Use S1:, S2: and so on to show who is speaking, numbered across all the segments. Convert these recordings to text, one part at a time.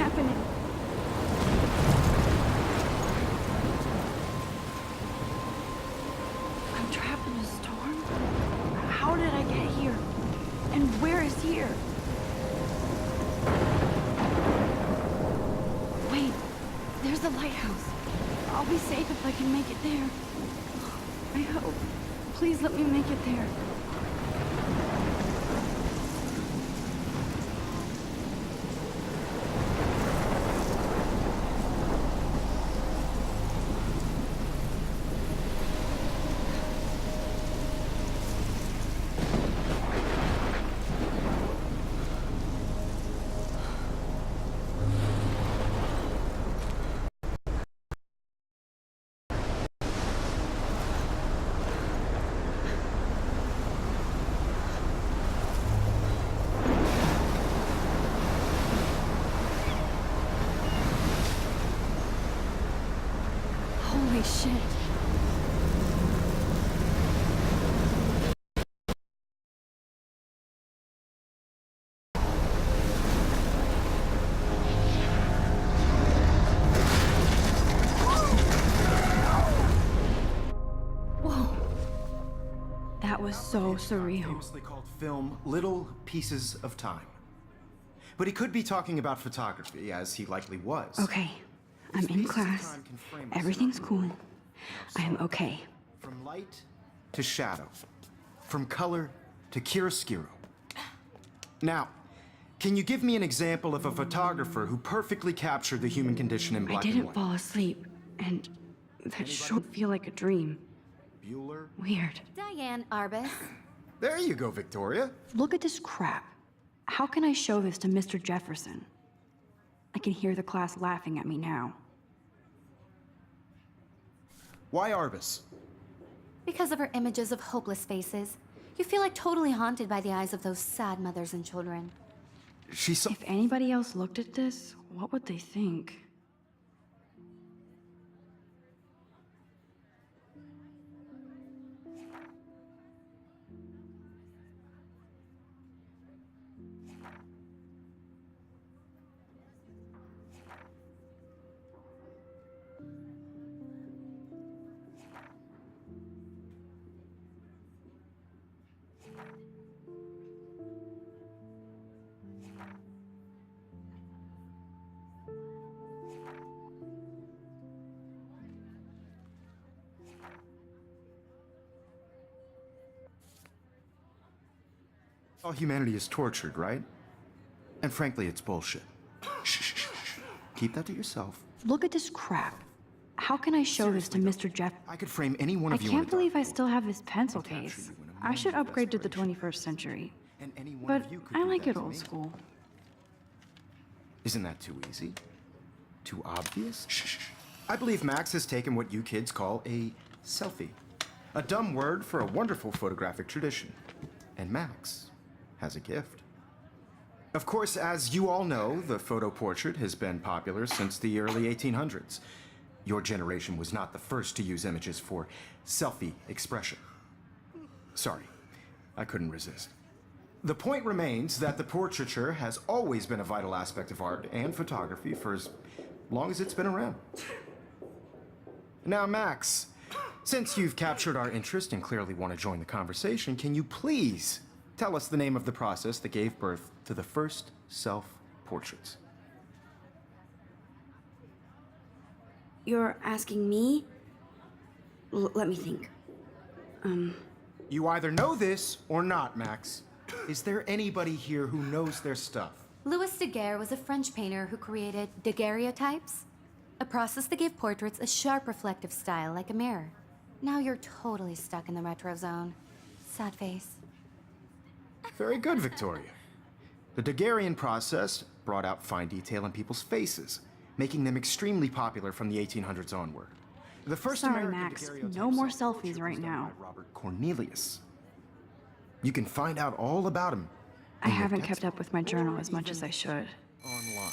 S1: happening? I'm trapped in a storm? How did I get here? And where is here? Wait, there's the lighthouse. I'll be safe if I can make it there. I hope. Please let me make it there. Holy shit. Whoa. That was so surreal.
S2: Famously called film Little Pieces of Time. But he could be talking about photography, as he likely was.
S1: Okay, I'm in class. Everything's cool. I am okay.
S2: From light to shadow. From color to chiaroscuro. Now, can you give me an example of a photographer who perfectly captured the human condition in black and
S1: I didn't
S2: white?
S1: fall asleep, and that sure feel like a dream.
S2: Bueller?
S1: Weird.
S3: Diane Arbus.
S2: There you go, Victoria.
S1: Look at this crap. How can I show this to Mr. Jefferson? I can hear the class laughing at me now.
S2: Why Arbus?
S3: Because of her images of hopeless faces. You feel like totally haunted by the eyes of those sad mothers and children.
S2: She's so...
S1: If anybody else looked at this, what would they think?
S2: All humanity is tortured, right? And frankly, it's bullshit. Shh, shh, shh, shh. Keep that to yourself.
S1: Look at this crap. How can I show this to Mr. Jeff?
S2: I could frame any one
S1: I
S2: of you
S1: can't
S2: in a
S1: believe
S2: dark
S1: I still have this pencil
S2: capture
S1: case.
S2: you in a
S1: I should
S2: moment of
S1: upgrade to the
S2: desperation.
S1: 21st century.
S2: And any one
S1: But
S2: of you could
S1: I
S2: do
S1: like
S2: that
S1: it
S2: to
S1: old
S2: me.
S1: school.
S2: Isn't that too easy? Too obvious? Shh, shh, shh. I believe Max has taken what you kids call a selfie. A dumb word for a wonderful photographic tradition. And Max has a gift. Of course, as you all know, the photo portrait has been popular since the early 1800s. Your generation was not the first to use images for selfie expression. Sorry, I couldn't resist. The point remains that the portraiture has always been a vital aspect of art and photography for as long as it's been around. Now, Max, since you've captured our interest and clearly want to join the conversation, can you please tell us the name of the process that gave birth to the first self-portraits?
S1: You're asking me? Let me think.
S2: You either know this or not, Max. Is there anybody here who knows their stuff?
S3: Louis Daguerre was a French painter who created daguerreotypes, a process that gave portraits a sharp reflective style like a mirror. Now you're totally stuck in the retro zone. Sad face.
S2: Very good, Victoria. The Daguerrean process brought out fine detail in people's faces, making them extremely popular from the 1800s onward. The first
S1: Sorry,
S2: American
S1: Max.
S2: daguerreotype
S1: No more
S2: self-portrait
S1: selfies right
S2: was done
S1: now.
S2: by Robert Cornelius. You can find out all about him.
S1: I
S2: in your
S1: haven't
S2: textbook
S1: kept up with my journal
S2: or
S1: as much as
S2: even
S1: I should.
S2: Online.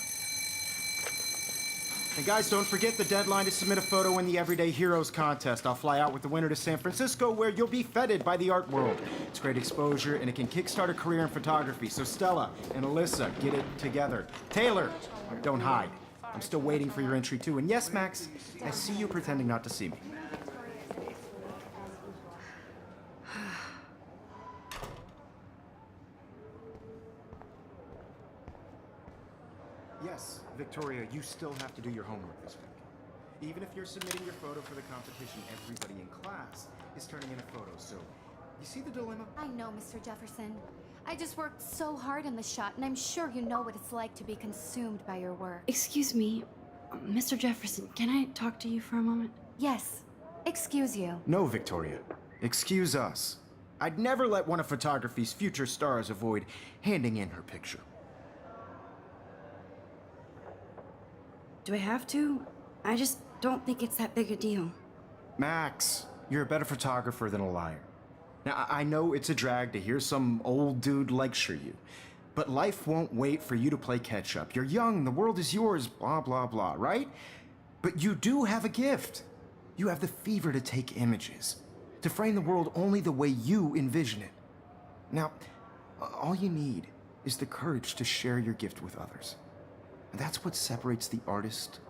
S2: And guys, don't forget the deadline to submit a photo in the Everyday Heroes contest. I'll fly out with the winner to San Francisco, where you'll be feted by the art world. It's great exposure, and it can kickstart a career in photography. So Stella and Alyssa, get it together. Taylor, don't hide. I'm still waiting for your entry too. And yes, Max, I see you pretending not to see me. Yes, Victoria, you still have to do your homework this week. Even if you're submitting your photo for the competition, everybody in class is turning in a photo, so you see the dilemma?
S3: I know, Mr. Jefferson. I just worked so hard on the shot, and I'm sure you know what it's like to be consumed by your work.
S1: Excuse me, Mr. Jefferson, can I talk to you for a moment?
S3: Yes. Excuse you.
S2: No, Victoria. Excuse us. I'd never let one of photography's future stars avoid handing in her picture.
S1: Do I have to? I just don't think it's that big a deal.
S2: Max, you're a better photographer than a liar. Now, I know it's a drag to hear some old dude lecture you, but life won't wait for you to play catch up. You're young, the world is yours, blah, blah, blah, right? But you do have a gift. You have the fever to take images, to frame the world only the way you envision it. Now, all you need is the courage to share your gift with others. And that's what separates the artist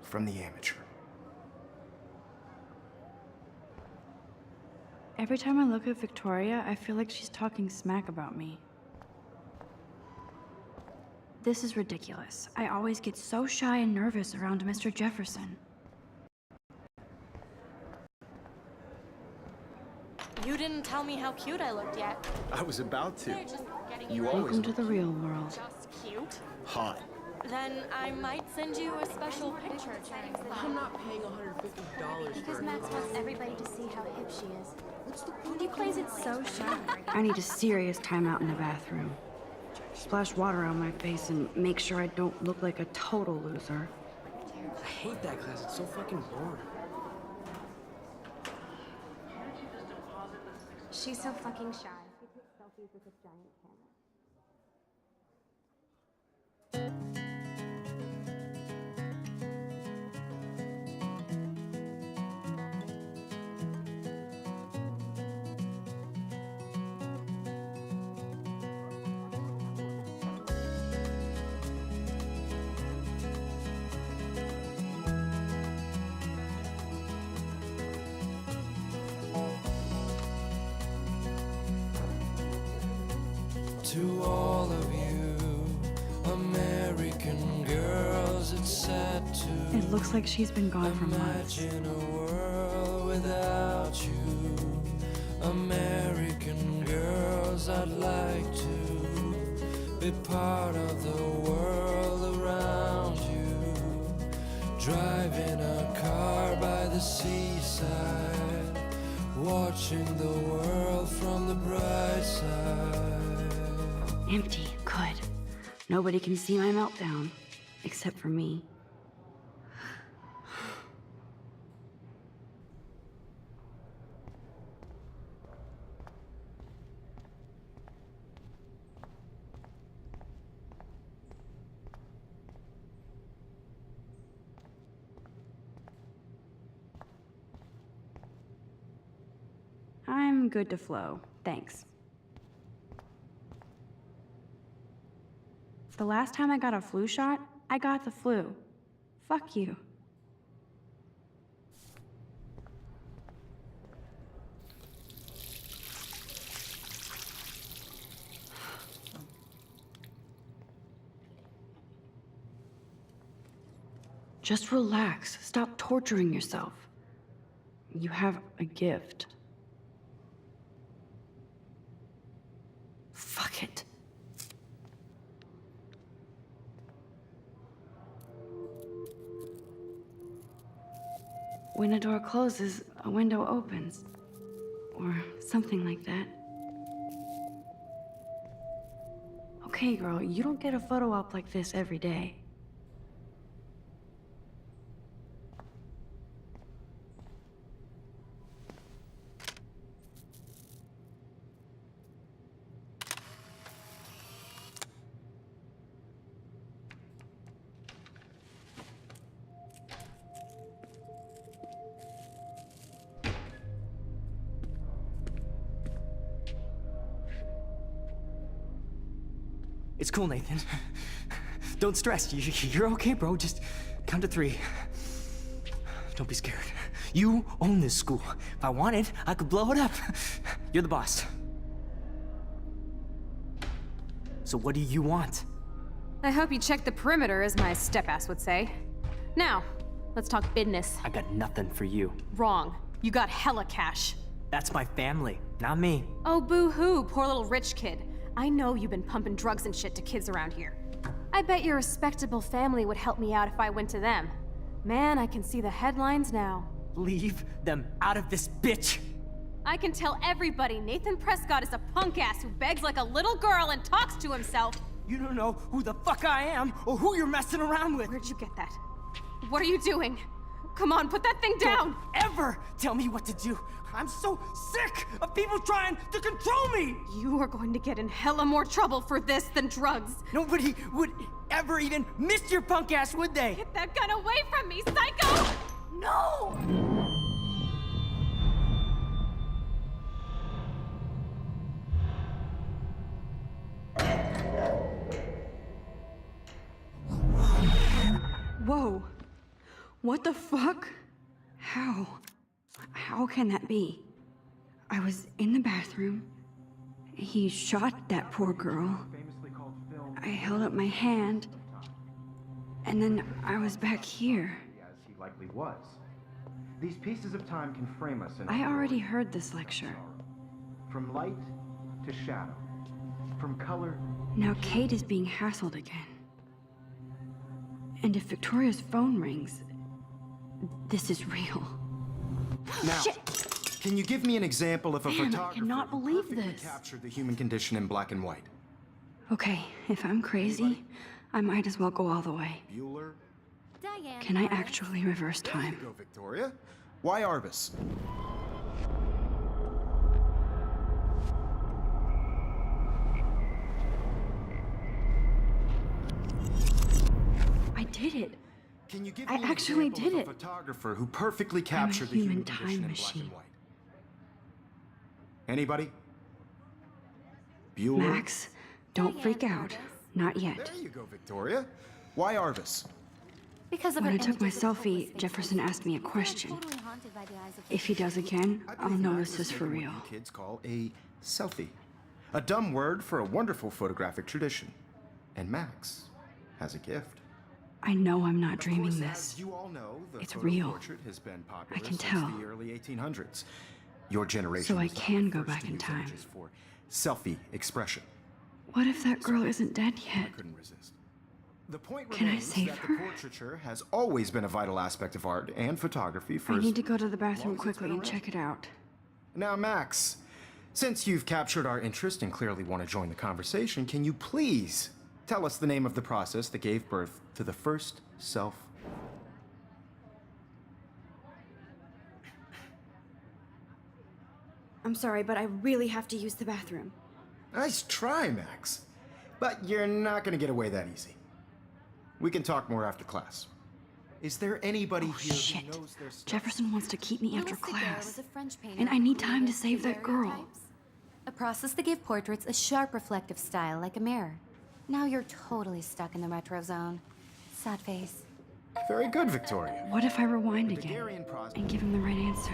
S2: from the amateur.
S1: Every time I look at Victoria, I feel like she's talking smack about me. This is ridiculous. I always get so shy and nervous around Mr. Jefferson.
S4: You didn't tell me how cute I looked yet.
S2: I was about to.
S4: They're just getting
S2: You
S4: you
S2: always
S1: Welcome to the real world.
S4: just cute.
S2: hot.
S4: Then I might send you a special picture.
S5: I'm not paying $150
S6: Because
S5: for
S6: Max wants everybody to see how hip she is. He plays it so shy.
S1: I need a serious timeout in the bathroom. Splash water on my face and make sure I don't look like a total loser.
S5: I hate that class. It's so fucking boring.
S6: She's so fucking shy. She takes selfies with this giant camera.
S7: To all of you American girls, it's sad to
S1: It looks like she's been gone for months.
S7: imagine a world without you. American girls, I'd like to be part of the world around you. Driving a car by the seaside, watching the world from the bright side.
S1: Empty. Good. Nobody can see my meltdown. Except for me. I'm good to flow. Thanks. The last time I got a flu shot, I got the flu. Fuck you. Just relax. Stop torturing yourself. You have a gift. Fuck it. When a door closes, a window opens. Or something like that. Okay, girl, you don't get a photo op like this every day.
S8: It's cool, Nathan. Don't stress. You're okay, bro. Just count to 3. Don't be scared. You own this school. If I wanted, I could blow it up. You're the boss. So what do you want?
S9: I hope you checked the perimeter, as my step-ass would say. Now, let's talk business.
S8: I got nothing for you.
S9: Wrong. You got hella cash.
S8: That's my family, not me.
S9: Oh, boo-hoo, poor little rich kid. I know you've been pumping drugs and shit to kids around here. I bet your respectable family would help me out if I went to them. Man, I can see the headlines now.
S8: Leave them out of this, bitch!
S9: I can tell everybody Nathan Prescott is a punk ass who begs like a little girl and talks to himself.
S8: You don't know who the fuck I am or who you're messing around with.
S9: Where'd you get that? What are you doing? Come on, put that thing down!
S8: Don't ever tell me what to do. I'm so sick of people trying to control me!
S9: You are going to get in hella more trouble for this than drugs.
S8: Nobody would ever even miss your punk ass, would they?
S9: Get that gun away from me, psycho!
S8: No!
S1: Whoa. What the fuck? How? How can that be? I was in the bathroom. He shot that poor girl. I held up my hand. And then I was back here.
S2: As he likely was. These pieces of time can frame us in
S1: I already heard this lecture.
S2: from light to shadow, from color.
S1: Now Kate is being hassled again. And if Victoria's phone rings, this is real.
S2: Now, can you give me an example of a
S1: Man, I
S2: photographer
S1: cannot
S2: who
S1: believe
S2: perfectly
S1: this.
S2: captured the human condition in black and white?
S1: Okay, if I'm crazy, I might as well go all the way.
S2: Bueller?
S3: Diane.
S1: Can I actually reverse time?
S2: Go, Victoria. Why Arbus?
S1: I did it.
S2: Can you give
S1: I
S2: me an
S1: actually
S2: example
S1: did
S2: of a
S1: it.
S2: photographer who perfectly captured the
S1: human
S2: human
S1: time
S2: condition in black
S1: machine.
S2: and white? Anybody? Bueller?
S1: Max, don't freak out. Not yet.
S2: There you go, Victoria. Why Arbus?
S3: Because of
S1: When
S3: her
S1: I took my
S3: antipsychotic
S1: selfie,
S3: instincts,
S1: Jefferson asked me a question.
S3: totally haunted by the eyes of
S1: If he does again,
S2: I
S1: I'll
S2: believe Max
S1: notice
S2: has
S1: this for
S2: taken what
S1: real.
S2: you kids call a selfie. A dumb word for a wonderful photographic tradition. And Max has a gift.
S1: I know I'm not
S2: Of
S1: dreaming
S2: course,
S1: this.
S2: as you all know, the
S1: It's
S2: photo
S1: real.
S2: portrait has been popular
S1: I can
S2: since
S1: tell.
S2: the early 1800s. Your generation
S1: So I
S2: was not
S1: can
S2: the
S1: go
S2: first
S1: back
S2: to
S1: in
S2: use
S1: time.
S2: images for selfie expression.
S1: What if that girl isn't dead yet?
S2: I couldn't resist. The point
S1: Can I
S2: remains
S1: save
S2: that
S1: her?
S2: the portraiture has always been a vital aspect of art and photography for
S1: I
S2: as
S1: need to go to the bathroom
S2: long as it's
S1: quickly
S2: been
S1: and
S2: around.
S1: check it out.
S2: Now, Max, since you've captured our interest and clearly want to join the conversation, can you please tell us the name of the process that gave birth to the first self?
S1: I'm sorry, but I really have to use the bathroom.
S2: Nice try, Max. But you're not going to get away that easy. We can talk more after class. Is there anybody here
S1: Shit.
S2: who knows their stuff?
S1: Jefferson wants to keep me after
S3: Louis Daguerre
S1: class.
S3: was a French painter
S1: And I
S3: who
S1: need time to
S3: created
S1: save that girl.
S3: daguerreotypes, a process that gave portraits a sharp reflective style like a mirror. Now you're totally stuck in the retro zone. Sad face.
S2: Very good, Victoria.
S1: What if I rewind
S2: The
S1: again
S2: Daguerrean process.
S1: and give him the right answer?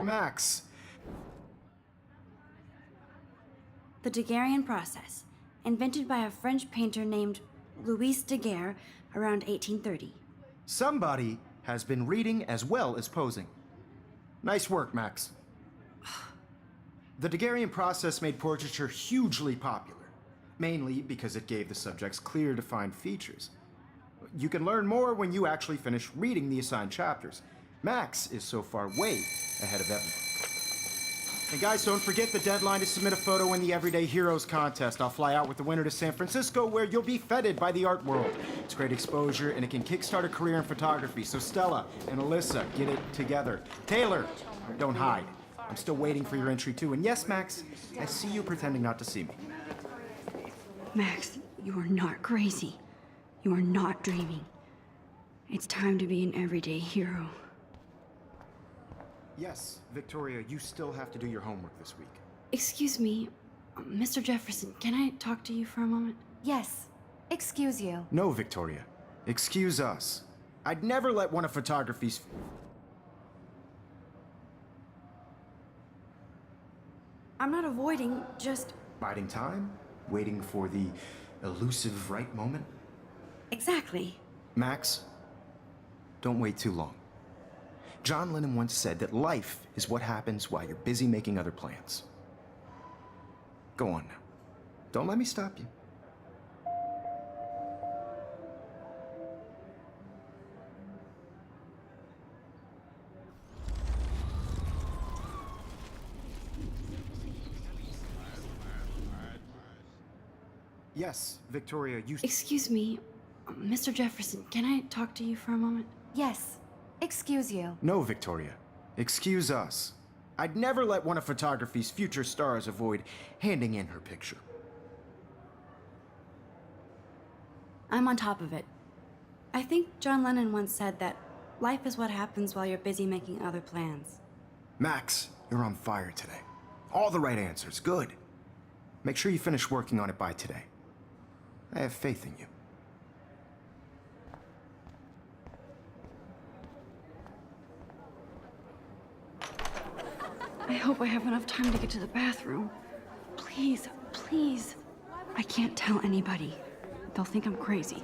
S2: Max,
S10: The Daguerrean process, invented by a French painter named Louis Daguerre around 1830.
S2: somebody has been reading as well as posing. Nice work, Max. The Daguerrean process made portraiture hugely popular, mainly because it gave the subjects clear, defined features. You can learn more when you actually finish reading the assigned chapters. Max is so far way ahead of everyone. And guys, don't forget the deadline to submit a photo in the Everyday Heroes contest. I'll fly out with the winner to San Francisco, where you'll be feted by the art world. It's great exposure, and it can kickstart a career in photography. So Stella and Alyssa, get it together. Taylor, don't hide. I'm still waiting for your entry too. And yes, Max, I see you pretending not to see me.
S1: Max, you are not crazy. You are not dreaming. It's time to be an everyday hero.
S2: Yes, Victoria, you still have to do your homework this week.
S10: Excuse me, Mr. Jefferson, can I talk to you for a moment?
S3: Yes. Excuse you.
S2: No, Victoria. Excuse us. I'd never let one of photography's...
S10: I'm not avoiding, just...
S2: Biding time? Waiting for the elusive right moment?
S10: Exactly.
S2: Max, don't wait too long. John Lennon once said that life is what happens while you're busy making other plans. Go on now. Don't let me stop you. Yes, Victoria, you...
S10: Excuse me, Mr. Jefferson, can I talk to you for a moment?
S3: Yes. Excuse you.
S2: No, Victoria. Excuse us. I'd never let one of photography's future stars avoid handing in her picture.
S10: I'm on top of it. I think John Lennon once said that life is what happens while you're busy making other plans.
S2: Max, you're on fire today. All the right answers. Good. Make sure you finish working on it by today. I have faith in you.
S1: I hope I have enough time to get to the bathroom. Please, please. I can't tell anybody. They'll think I'm crazy.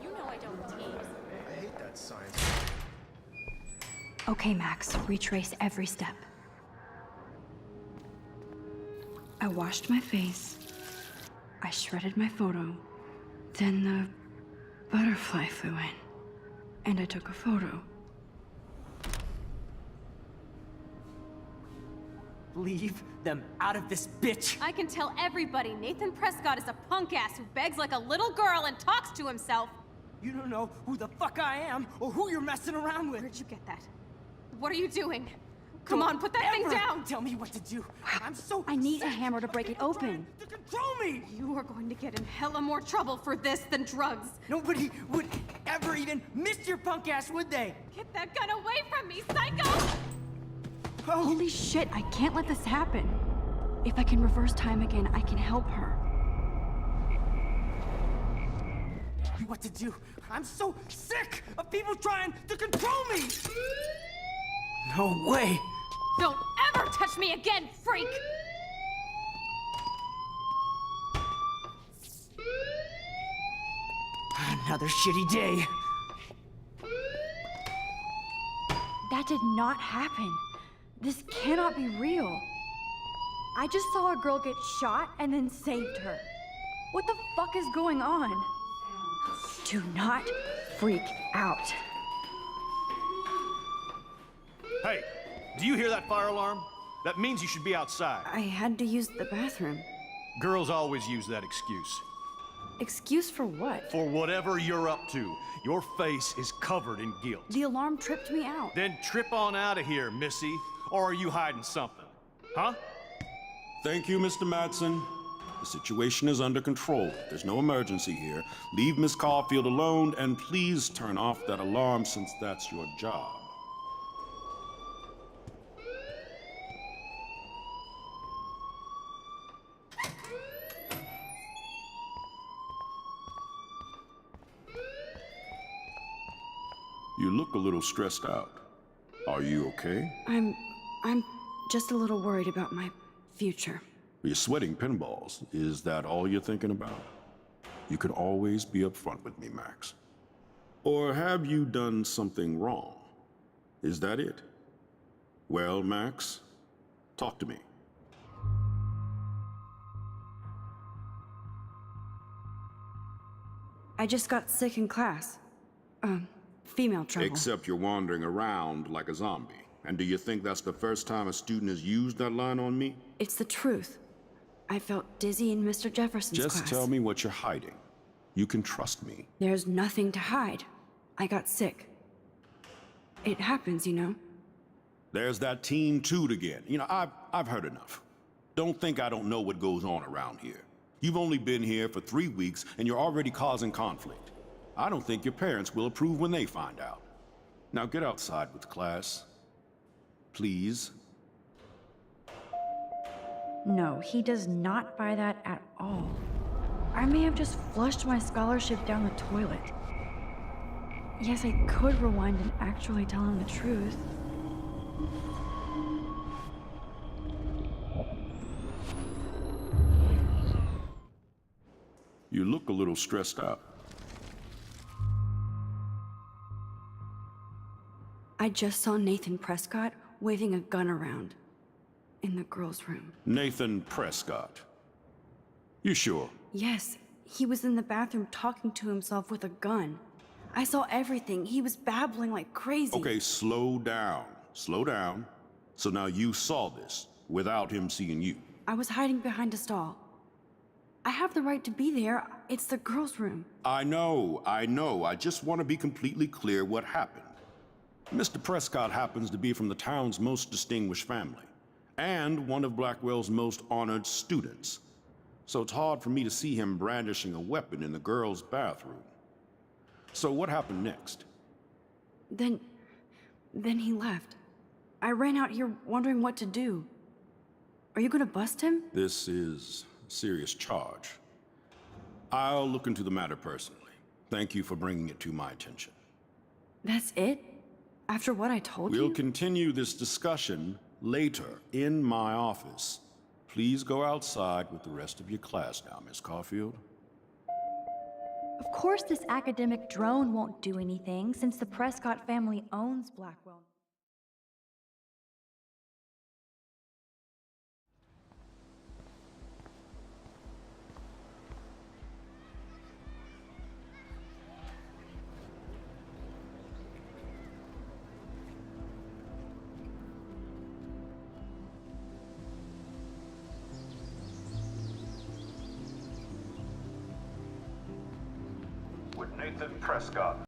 S4: You know I don't tease.
S2: I hate that science.
S1: Okay, Max, retrace every step. I washed my face. I shredded my photo. Then the butterfly flew in. And I took a photo.
S8: Leave them out of this bitch!
S9: I can tell everybody Nathan Prescott is a punk ass who begs like a little girl and talks to himself.
S8: You don't know who the fuck I am or who you're messing around with.
S9: Where'd you get that? What are you doing? Come
S8: Don't
S9: on, put that thing
S8: ever
S9: down!
S8: Tell me what to do. I'm so
S1: I need a
S8: sick
S1: hammer to break
S8: of
S1: it
S8: people
S1: open.
S8: trying to control me!
S9: You are going to get in hella more trouble for this than drugs.
S8: Nobody would ever even miss your punk ass, would they?
S9: Get that gun away from me, psycho!
S8: Oh,
S1: Holy shit, I can't let this happen. If I can reverse time again, I can help her.
S8: what to do. I'm so sick of people trying to control me! No way!
S9: Don't ever touch me again, freak!
S8: Another shitty day.
S1: That did not happen. This cannot be real. I just saw a girl get shot and then saved her. What the fuck is going on? Do not freak out.
S11: Hey, do you hear that fire alarm? That means you should be outside.
S1: I had to use the bathroom.
S11: Girls always use that excuse.
S1: Excuse for what?
S11: For whatever you're up to, your face is covered in guilt.
S1: The alarm tripped me out.
S11: Then trip on out of here, Missy. Or are you hiding something? Huh?
S12: Thank you, Mr. Madsen. The situation is under control. There's no emergency here. Leave Miss Caulfield alone, and please turn off that alarm since that's your job. You look a little stressed out. Are you okay?
S1: I'm just a little worried about my future.
S12: You're sweating pinballs. Is that all you're thinking about? You can always be upfront with me, Max. Or have you done something wrong? Is that it? Well, Max, talk to me.
S1: I just got sick in class. Female trouble.
S12: Except you're wandering around like a zombie. And do you think that's the first time a student has used that line on me?
S1: It's the truth. I felt dizzy in Mr. Jefferson's class.
S12: Just tell me what you're hiding. You can trust me.
S1: There's nothing to hide. I got sick. It happens, you know.
S12: There's that teen toot again. You know, I've heard enough. Don't think I don't know what goes on around here. You've only been here for 3 weeks and you're already causing conflict. I don't think your parents will approve when they find out. Now get outside with class. Please.
S10: No, he does not buy that at all. I may have just flushed my scholarship down the toilet. Yes, I could rewind and actually tell him the truth.
S12: You look a little stressed out.
S1: I just saw Nathan Prescott waving a gun around in the girls' room.
S12: Nathan Prescott. You sure?
S1: Yes, he was in the bathroom talking to himself with a gun. I saw everything. He was babbling like crazy.
S12: Okay, slow down. Slow down. So now you saw this without him seeing you.
S1: I was hiding behind a stall. I have the right to be there. It's the girls' room.
S12: I know. I just want to be completely clear what happened. Mr. Prescott happens to be from the town's most distinguished family, and one of Blackwell's most honored students. So it's hard for me to see him brandishing a weapon in the girls' bathroom. So what happened next?
S1: Then he left. I ran out here wondering what to do. Are you gonna bust him?
S12: This is a serious charge. I'll look into the matter personally. Thank you for bringing it to my attention.
S1: That's it? After what I told you?
S12: We'll continue this discussion later in my office. Please go outside with the rest of your class now, Miss Caulfield.
S6: Of course this academic drone won't do anything since the Prescott family owns Blackwell.
S12: With Nathan Prescott.